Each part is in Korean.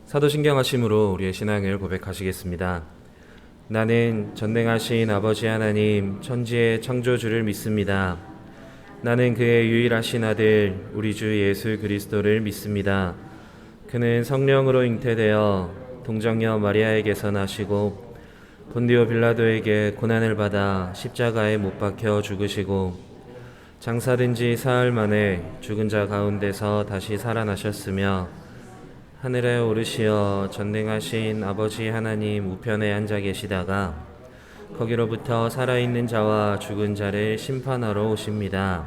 사도신경하심으로 우리의 신앙을 고백하시겠습니다. 나는 전능하신 아버지 하나님 천지의 창조주를 믿습니다. 나는 그의 유일하신 아들 우리 주 예수 그리스도를 믿습니다. 그는 성령으로 잉태되어 동정녀 마리아에게서 나시고 본디오 빌라도에게 고난을 받아 십자가에 못 박혀 죽으시고 장사된 지 사흘 만에 죽은 자 가운데서 다시 살아나셨으며 하늘에 오르시어 전능하신 아버지 하나님 우편에 앉아 계시다가 거기로부터 살아있는 자와 죽은 자를 심판하러 오십니다.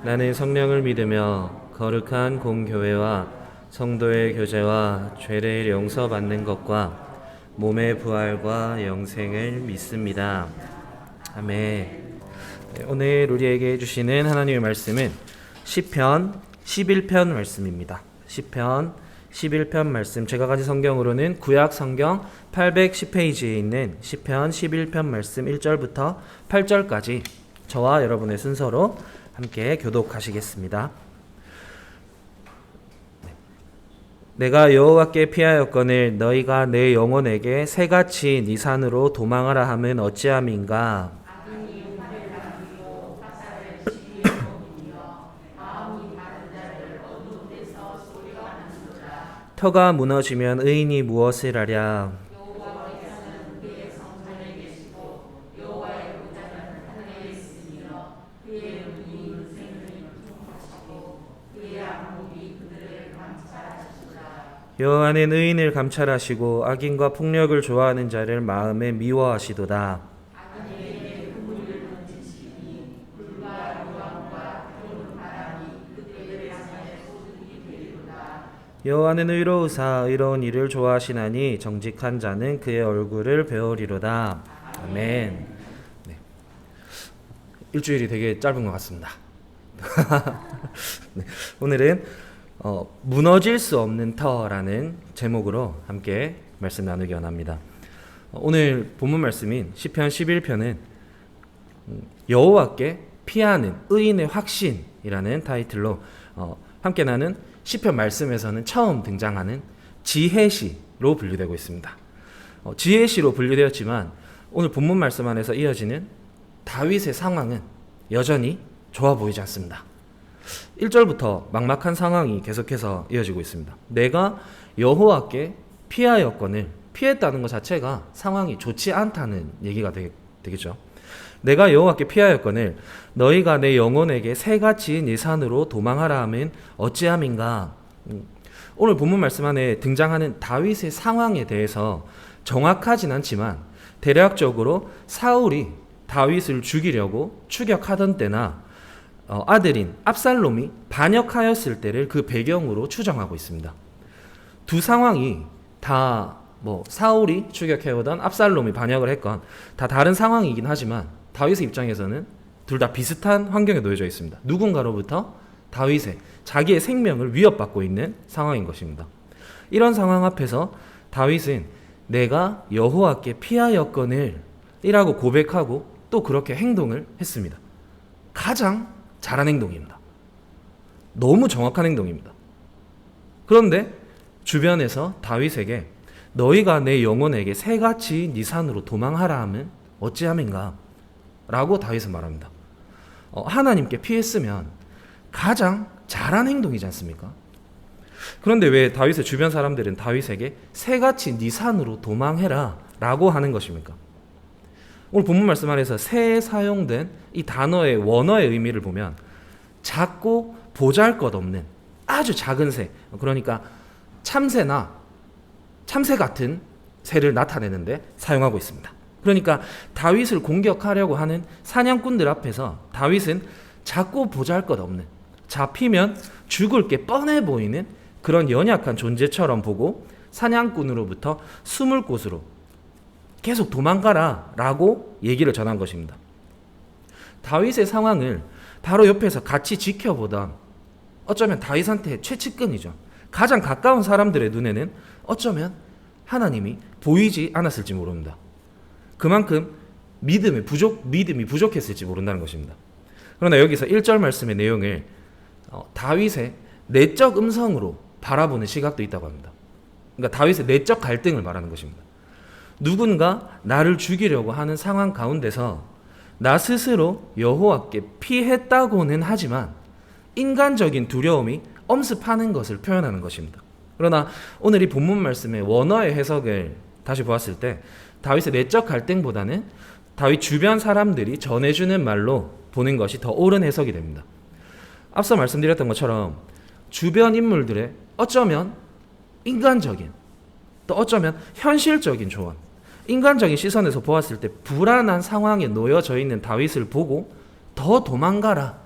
나는 성령을 믿으며 거룩한 공교회와 성도의 교제와 죄를 용서받는 것과 몸의 부활과 영생을 믿습니다. 아멘. 오늘 우리에게 주시는 하나님의 말씀은 시편 11편 말씀입니다. 시편 11편 말씀, 제가 가진 성경으로는 구약 성경 810페이지에 있는 시편 11편 말씀 1절부터 8절까지 저와 여러분의 순서로 함께 교독하시겠습니다. 내가 여호와께 피하였거늘 너희가 내 영혼에게 새같이 네 산으로 도망하라 함은 어찌함인가. 터가 무너지면 의인이 무엇을 하랴. 여호와는 의인을 감찰하시고 악인과 폭력을 좋아하는 자를 마음에 미워하시도다. 여호와는 의로우사 의로운 일을 좋아하시나니 정직한 자는 그의 얼굴을 배우리로다. 아멘. 네. 일주일이 되게 짧은 것 같습니다. 네. 오늘은 무너질 수 없는 터라는 제목으로 함께 말씀 나누기 원합니다. 오늘 본문 말씀인 시편 11편은 여호와께 피하는 의인의 확신이라는 타이틀로 함께 나눈 시편 말씀에서는 처음 등장하는 지혜시로 분류되고 있습니다. 지혜시로 분류되었지만 오늘 본문 말씀 안에서 이어지는 다윗의 상황은 여전히 좋아 보이지 않습니다. 1절부터 막막한 상황이 계속해서 이어지고 있습니다. 내가 여호와께 피하였거늘, 피했다는 것 자체가 상황이 좋지 않다는 얘기가 되겠죠. 내가 여호와께 피하였거늘 너희가 내 영혼에게 새같이 네 산으로 도망하라 하면 어찌함인가. 오늘 본문 말씀 안에 등장하는 다윗의 상황에 대해서 정확하진 않지만 대략적으로 사울이 다윗을 죽이려고 추격하던 때나 아들인 압살롬이 반역하였을 때를 그 배경으로 추정하고 있습니다. 두 상황이 다 사울이 추격해오던 압살롬이 반역을 했건 다 다른 상황이긴 하지만 다윗의 입장에서는 둘 다 비슷한 환경에 놓여져 있습니다. 누군가로부터 다윗의 자기의 생명을 위협받고 있는 상황인 것입니다. 이런 상황 앞에서 다윗은 내가 여호와께 피하였거늘 이라고 고백하고 또 그렇게 행동을 했습니다. 가장 잘한 행동입니다. 너무 정확한 행동입니다. 그런데 주변에서 다윗에게 너희가 내 영혼에게 새같이 네 산으로 도망하라 하면 어찌함인가 라고 다윗은 말합니다. 하나님께 피했으면 가장 잘한 행동이지 않습니까? 그런데 왜 다윗의 주변 사람들은 다윗에게 새같이 네 산으로 도망해라 라고 하는 것입니까? 오늘 본문 말씀 안에서 새에 사용된 이 단어의 원어의 의미를 보면 작고 보잘것없는 아주 작은 새, 그러니까 참새나 참새 같은 새를 나타내는데 사용하고 있습니다. 그러니까 다윗을 공격하려고 하는 사냥꾼들 앞에서 다윗은 작고 보잘것없는, 잡히면 죽을 게 뻔해 보이는 그런 연약한 존재처럼 보고 사냥꾼으로부터 숨을 곳으로 계속 도망가라 라고 얘기를 전한 것입니다. 다윗의 상황을 바로 옆에서 같이 지켜보던 어쩌면 다윗한테 최측근이죠. 가장 가까운 사람들의 눈에는 어쩌면 하나님이 보이지 않았을지 모릅니다. 그만큼 믿음이 부족했을지 모른다는 것입니다. 그러나 여기서 1절 말씀의 내용을 다윗의 내적 음성으로 바라보는 시각도 있다고 합니다. 그러니까 다윗의 내적 갈등을 말하는 것입니다. 누군가 나를 죽이려고 하는 상황 가운데서 나 스스로 여호와께 피했다고는 하지만 인간적인 두려움이 엄습하는 것을 표현하는 것입니다. 그러나 오늘 이 본문 말씀의 원어의 해석을 다시 보았을 때 다윗의 내적 갈등보다는 다윗 주변 사람들이 전해주는 말로 보는 것이 더 옳은 해석이 됩니다. 앞서 말씀드렸던 것처럼 주변 인물들의 어쩌면 인간적인 또 어쩌면 현실적인 조언, 인간적인 시선에서 보았을 때 불안한 상황에 놓여져 있는 다윗을 보고 더 도망가라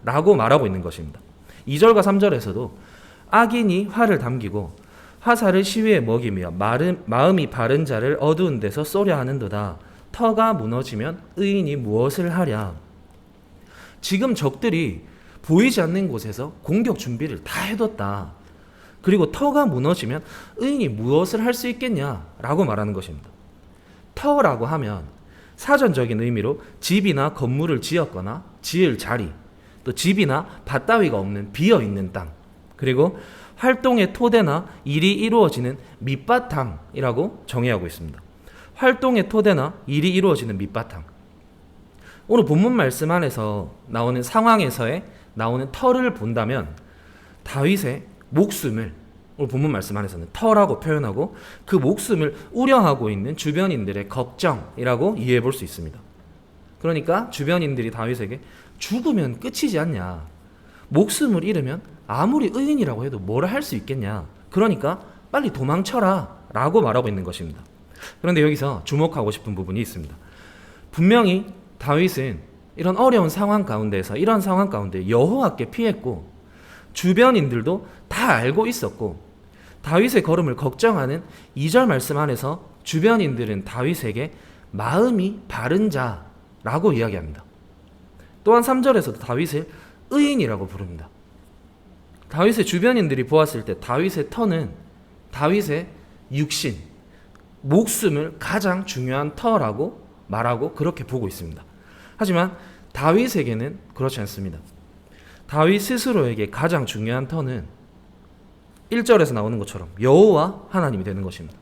라고 말하고 있는 것입니다. 2절과 3절에서도 악인이 활을 담기고 화살을 시위에 먹이며 마음이 바른 자를 어두운 데서 쏘려 하는도다. 터가 무너지면 의인이 무엇을 하랴. 지금 적들이 보이지 않는 곳에서 공격 준비를 다 해뒀다. 그리고 터가 무너지면 의인이 무엇을 할 수 있겠냐라고 말하는 것입니다. 터라고 하면 사전적인 의미로 집이나 건물을 지었거나 지을 자리, 또 집이나 밭 따위가 없는 비어있는 땅, 그리고 활동의 토대나 일이 이루어지는 밑바탕이라고 정의하고 있습니다. 활동의 토대나 일이 이루어지는 밑바탕. 오늘 본문 말씀 안에서 나오는 상황에서의 나오는 터를 본다면 다윗의 목숨을 오늘 본문 말씀 안에서는 터라고 표현하고 그 목숨을 우려하고 있는 주변인들의 걱정이라고 이해해 볼 수 있습니다. 그러니까 주변인들이 다윗에게 죽으면 끝이지 않냐, 목숨을 잃으면 아무리 의인이라고 해도 뭘 할 수 있겠냐, 그러니까 빨리 도망쳐라 라고 말하고 있는 것입니다. 그런데 여기서 주목하고 싶은 부분이 있습니다. 분명히 다윗은 이런 어려운 상황 가운데서 이런 상황 가운데 여호와께 피했고 주변인들도 다 알고 있었고 다윗의 걸음을 걱정하는 2절 말씀 안에서 주변인들은 다윗에게 마음이 바른 자라고 이야기합니다. 또한 3절에서도 다윗을 의인이라고 부릅니다. 다윗의 주변인들이 보았을 때 다윗의 터는 다윗의 육신, 목숨을 가장 중요한 터라고 말하고 그렇게 보고 있습니다. 하지만 다윗에게는 그렇지 않습니다. 다윗 스스로에게 가장 중요한 터는 1절에서 나오는 것처럼 여호와 하나님이 되는 것입니다.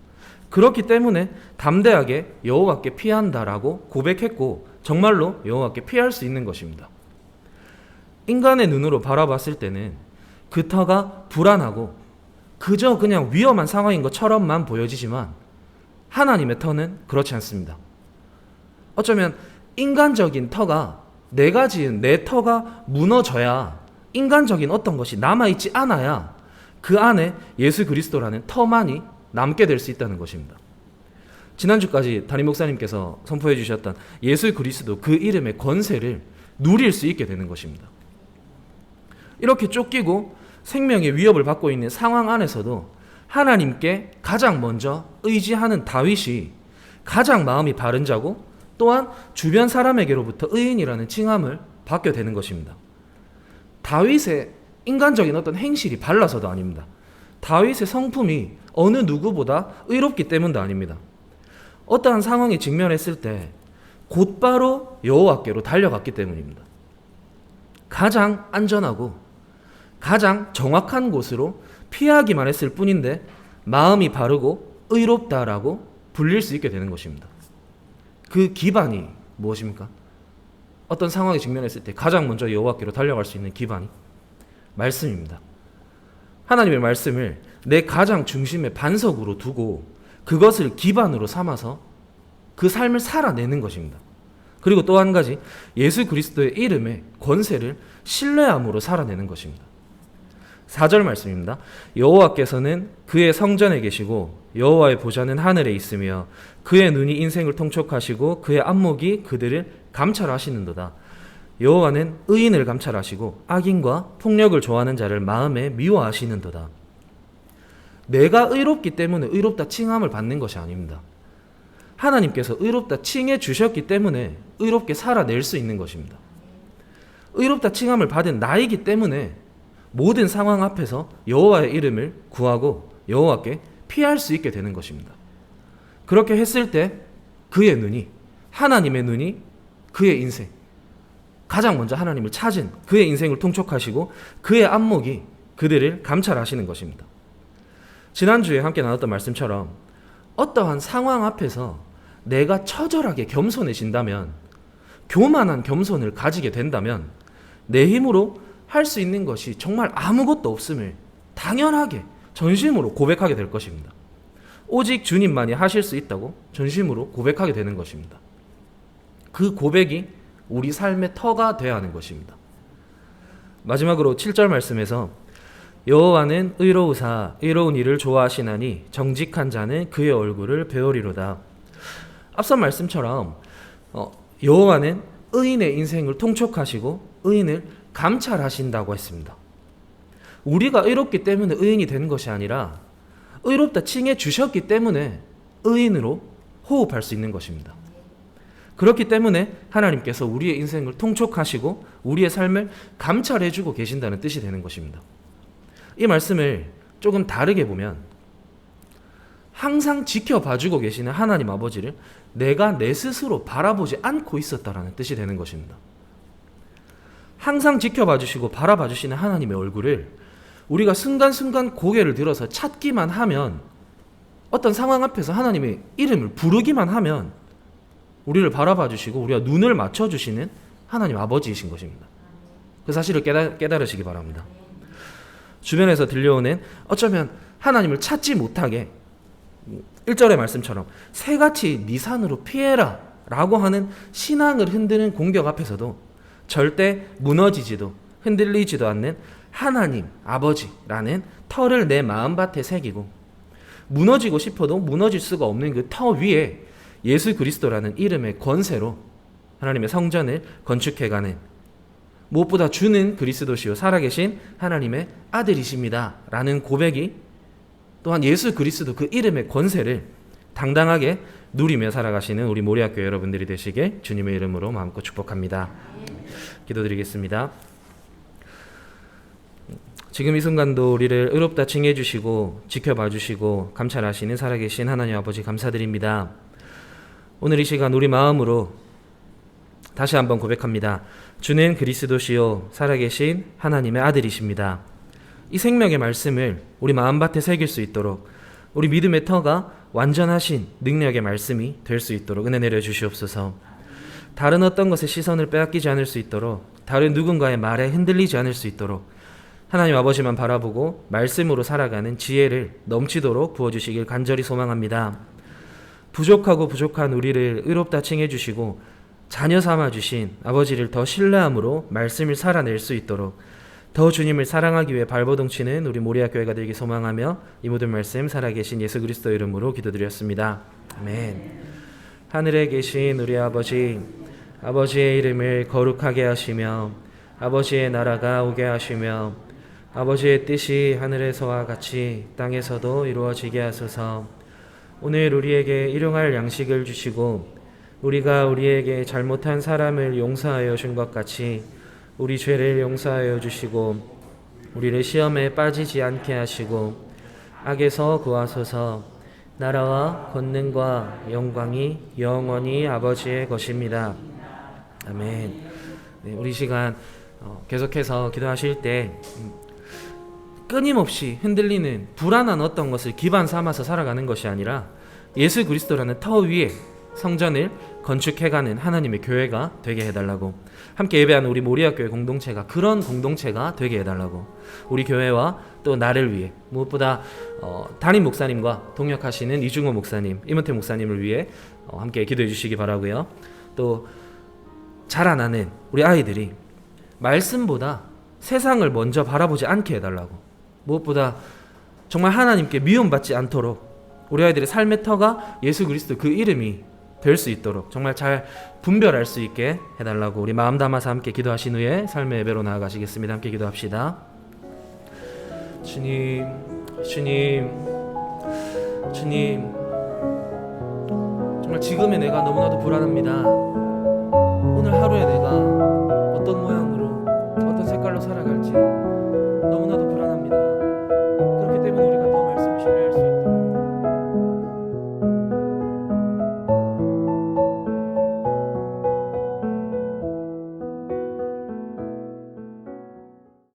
그렇기 때문에 담대하게 여호와께 피한다라고 고백했고 정말로 여호와께 피할 수 있는 것입니다. 인간의 눈으로 바라봤을 때는 그 터가 불안하고 그저 그냥 위험한 상황인 것처럼만 보여지지만 하나님의 터는 그렇지 않습니다. 어쩌면 인간적인 터가 내가 지은 내 터가 무너져야 인간적인 어떤 것이 남아있지 않아야 그 안에 예수 그리스도라는 터만이 남게 될 수 있다는 것입니다. 지난주까지 담임 목사님께서 선포해 주셨던 예수 그리스도 그 이름의 권세를 누릴 수 있게 되는 것입니다. 이렇게 쫓기고 생명의 위협을 받고 있는 상황 안에서도 하나님께 가장 먼저 의지하는 다윗이 가장 마음이 바른 자고 또한 주변 사람에게로부터 의인이라는 칭함을 받게 되는 것입니다. 다윗의 인간적인 어떤 행실이 발라서도 아닙니다. 다윗의 성품이 어느 누구보다 의롭기 때문도 아닙니다. 어떠한 상황에 직면했을 때 곧바로 여호와께로 달려갔기 때문입니다. 가장 안전하고 가장 정확한 곳으로 피하기만 했을 뿐인데 마음이 바르고 의롭다라고 불릴 수 있게 되는 것입니다. 그 기반이 무엇입니까? 어떤 상황에 직면했을 때 가장 먼저 여호와께로 달려갈 수 있는 기반이 말씀입니다. 하나님의 말씀을 내 가장 중심의 반석으로 두고 그것을 기반으로 삼아서 그 삶을 살아내는 것입니다. 그리고 또 한 가지 예수 그리스도의 이름의 권세를 신뢰함으로 살아내는 것입니다. 4절 말씀입니다. 여호와께서는 그의 성전에 계시고 여호와의 보좌는 하늘에 있으며 그의 눈이 인생을 통촉하시고 그의 안목이 그들을 감찰하시는도다. 여호와는 의인을 감찰하시고 악인과 폭력을 좋아하는 자를 마음에 미워하시는도다. 내가 의롭기 때문에 의롭다 칭함을 받는 것이 아닙니다. 하나님께서 의롭다 칭해 주셨기 때문에 의롭게 살아낼 수 있는 것입니다. 의롭다 칭함을 받은 나이기 때문에 모든 상황 앞에서 여호와의 이름을 구하고 여호와께 피할 수 있게 되는 것입니다. 그렇게 했을 때 그의 눈이, 하나님의 눈이 그의 인생, 가장 먼저 하나님을 찾은 그의 인생을 통촉하시고 그의 안목이 그들을 감찰하시는 것입니다. 지난주에 함께 나눴던 말씀처럼 어떠한 상황 앞에서 내가 처절하게 겸손해진다면, 교만한 겸손을 가지게 된다면 내 힘으로 할 수 있는 것이 정말 아무것도 없음을 당연하게 전심으로 고백하게 될 것입니다. 오직 주님만이 하실 수 있다고 전심으로 고백하게 되는 것입니다. 그 고백이 우리 삶의 터가 되어야 하는 것입니다. 마지막으로 7절 말씀에서 여호와는 의로우사 의로운 일을 좋아하시나니 정직한 자는 그의 얼굴을 배우리로다. 앞선 말씀처럼 여호와는 의인의 인생을 통촉하시고 의인을 감찰하신다고 했습니다. 우리가 의롭기 때문에 의인이 되는 것이 아니라 의롭다 칭해 주셨기 때문에 의인으로 호흡할 수 있는 것입니다. 그렇기 때문에 하나님께서 우리의 인생을 통촉하시고 우리의 삶을 감찰해주고 계신다는 뜻이 되는 것입니다. 이 말씀을 조금 다르게 보면 항상 지켜봐주고 계시는 하나님 아버지를 내가 내 스스로 바라보지 않고 있었다라는 뜻이 되는 것입니다. 항상 지켜봐주시고 바라봐주시는 하나님의 얼굴을 우리가 순간순간 고개를 들어서 찾기만 하면, 어떤 상황 앞에서 하나님의 이름을 부르기만 하면 우리를 바라봐주시고 우리가 눈을 맞춰주시는 하나님 아버지이신 것입니다. 그 사실을 깨달으시기 바랍니다. 주변에서 들려오는 어쩌면 하나님을 찾지 못하게 1절의 말씀처럼 새같이 네 산으로 피해라 라고 하는 신앙을 흔드는 공격 앞에서도 절대 무너지지도 흔들리지도 않는 하나님 아버지라는 터를 내 마음밭에 새기고, 무너지고 싶어도 무너질 수가 없는 그 터 위에 예수 그리스도라는 이름의 권세로 하나님의 성전을 건축해가는, 무엇보다 주는 그리스도시요 살아계신 하나님의 아들이십니다 라는 고백이, 또한 예수 그리스도 그 이름의 권세를 당당하게 누리며 살아가시는 우리 모리학교 여러분들이 되시길 주님의 이름으로 마음껏 축복합니다. 기도드리겠습니다. 지금 이 순간도 우리를 의롭다 칭해 주시고 지켜봐 주시고 감찰하시는 살아계신 하나님 아버지 감사드립니다. 오늘 이 시간 우리 마음으로 다시 한번 고백합니다. 주는 그리스도시요 살아계신 하나님의 아들이십니다. 이 생명의 말씀을 우리 마음밭에 새길 수 있도록, 우리 믿음의 터가 완전하신 능력의 말씀이 될 수 있도록 은혜 내려 주시옵소서. 다른 어떤 것에 시선을 빼앗기지 않을 수 있도록, 다른 누군가의 말에 흔들리지 않을 수 있도록 하나님 아버지만 바라보고 말씀으로 살아가는 지혜를 넘치도록 부어주시길 간절히 소망합니다. 부족하고 부족한 우리를 의롭다 칭해 주시고 자녀 삼아 주신 아버지를 더 신뢰함으로 말씀을 살아낼 수 있도록 더 주님을 사랑하기 위해 발버둥치는 우리 모리아교회가 되기 소망하며 이 모든 말씀 살아계신 예수 그리스도 이름으로 기도드렸습니다. 아멘. 하늘에 계신 우리 아버지, 아버지의 이름을 거룩하게 하시며 아버지의 나라가 오게 하시며 아버지의 뜻이 하늘에서와 같이 땅에서도 이루어지게 하소서. 오늘 우리에게 일용할 양식을 주시고 우리가 우리에게 잘못한 사람을 용서하여 준 것 같이 우리 죄를 용서하여 주시고 우리를 시험에 빠지지 않게 하시고 악에서 구하소서. 나라와 권능과 영광이 영원히 아버지의 것입니다. 아멘. 네, 우리 시간 계속해서 기도하실 때 끊임없이 흔들리는 불안한 어떤 것을 기반 삼아서 살아가는 것이 아니라 예수 그리스도라는 터 위에 성전을 건축해가는 하나님의 교회가 되게 해달라고, 함께 예배하는 우리 모리아교회 공동체가 그런 공동체가 되게 해달라고, 우리 교회와 또 나를 위해 무엇보다 담임 목사님과 동역하시는 이중호 목사님, 이문태 목사님을 위해 함께 기도해 주시기 바라고요. 또 자라나는 우리 아이들이 말씀보다 세상을 먼저 바라보지 않게 해달라고, 무엇보다 정말 하나님께 미움받지 않도록 우리 아이들의 삶의 터가 예수 그리스도 그 이름이 될 수 있도록 정말 잘 분별할 수 있게 해달라고 우리 마음 담아서 함께 기도하신 후에 삶의 예배로 나아가시겠습니다. 함께 기도합시다. 주님, 주님, 주님, 정말 지금의 내가 너무나도 불안합니다. 오늘 하루에